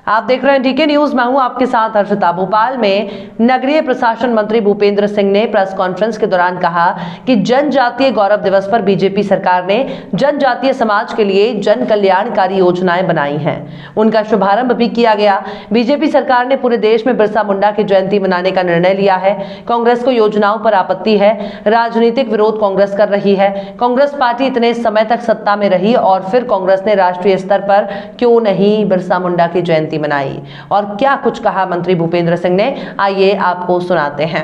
आप देख रहे हैं डीके न्यूज। मैं हूं आपके साथ हर्षिता। भोपाल में नगरीय प्रशासन मंत्री भूपेंद्र सिंह ने प्रेस कॉन्फ्रेंस के दौरान कहा कि जनजातीय गौरव दिवस पर बीजेपी सरकार ने जनजातीय समाज के लिए जन कल्याणकारी योजनाएं बनाई हैं। उनका शुभारंभ भी किया गया। बीजेपी सरकार ने पूरे देश में बिरसा मुंडा की जयंती मनाने का निर्णय लिया है। कांग्रेस को योजनाओं पर आपत्ति है। राजनीतिक विरोध कांग्रेस कर रही है। कांग्रेस पार्टी इतने समय तक सत्ता में रही और फिर कांग्रेस ने राष्ट्रीय स्तर पर क्यों नहीं बिरसा मुंडा की जयंती मनाई और क्या कुछ कहा मंत्री भूपेंद्र सिंह ने, आइए आपको सुनाते हैं।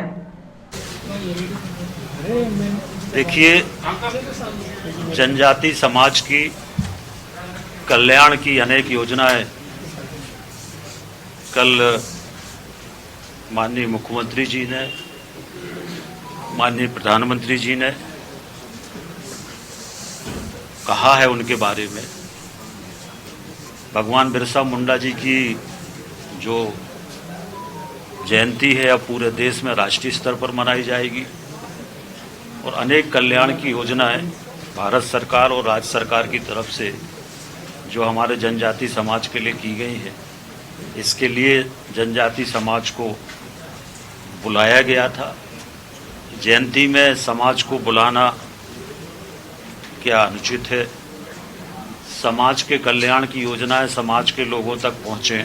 देखिए, जनजाति समाज की कल्याण की अनेक योजनाएं कल माननीय मुख्यमंत्री जी ने, माननीय प्रधानमंत्री जी ने कहा है। उनके बारे में भगवान बिरसा मुंडा जी की जो जयंती है अब पूरे देश में राष्ट्रीय स्तर पर मनाई जाएगी और अनेक कल्याण की योजनाएं भारत सरकार और राज्य सरकार की तरफ से जो हमारे जनजाति समाज के लिए की गई है, इसके लिए जनजाति समाज को बुलाया गया था। जयंती में समाज को बुलाना क्या अनुचित है? समाज के कल्याण की योजनाएं समाज के लोगों तक पहुंचे,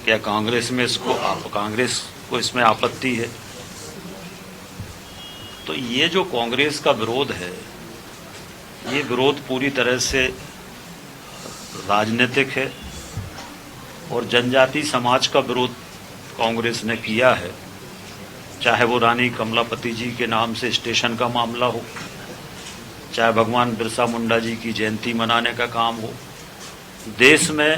क्या कांग्रेस को इसमें आपत्ति है? तो ये जो कांग्रेस का विरोध है, ये विरोध पूरी तरह से राजनीतिक है और जनजाति समाज का विरोध कांग्रेस ने किया है। चाहे वो रानी कमलापति जी के नाम से स्टेशन का मामला हो, चाहे भगवान बिरसा मुंडा जी की जयंती मनाने का काम हो। देश में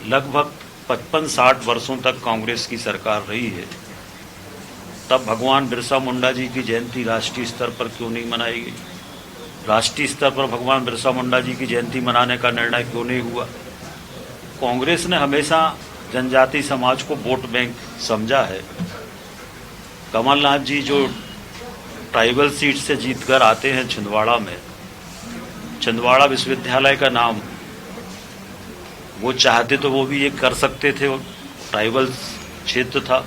लगभग 55-60 वर्षों तक कांग्रेस की सरकार रही है, तब भगवान बिरसा मुंडा जी की जयंती राष्ट्रीय स्तर पर क्यों नहीं मनाई गई? राष्ट्रीय स्तर पर भगवान बिरसा मुंडा जी की जयंती मनाने का निर्णय क्यों नहीं हुआ? कांग्रेस ने हमेशा जनजाति समाज को वोट बैंक समझा है। कमलनाथ जी जो ट्राइबल सीट से जीतकर आते हैं छिंदवाड़ा में, छिंदवाड़ा विश्वविद्यालय का नाम वो चाहते तो वो भी ये कर सकते थे, वो ट्राइबल क्षेत्र था,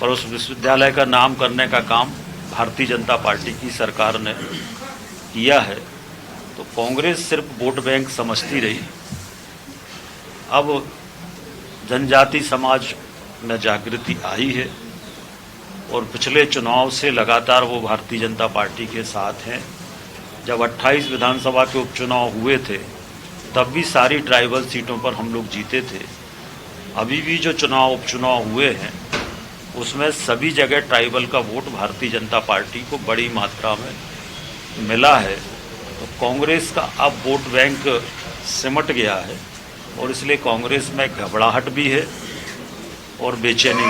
पर उस विश्वविद्यालय का नाम करने का काम भारतीय जनता पार्टी की सरकार ने किया है। तो कांग्रेस सिर्फ वोट बैंक समझती रही। अब जनजाति समाज में जागृति आई है और पिछले चुनाव से लगातार वो भारतीय जनता पार्टी के साथ हैं। जब 28 विधानसभा के उपचुनाव हुए थे तब भी सारी ट्राइबल सीटों पर हम लोग जीते थे। अभी भी जो उपचुनाव हुए हैं उसमें सभी जगह ट्राइबल का वोट भारतीय जनता पार्टी को बड़ी मात्रा में मिला है। तो कांग्रेस का अब वोट बैंक सिमट गया है और इसलिए कांग्रेस में घबराहट भी है और बेचैनी।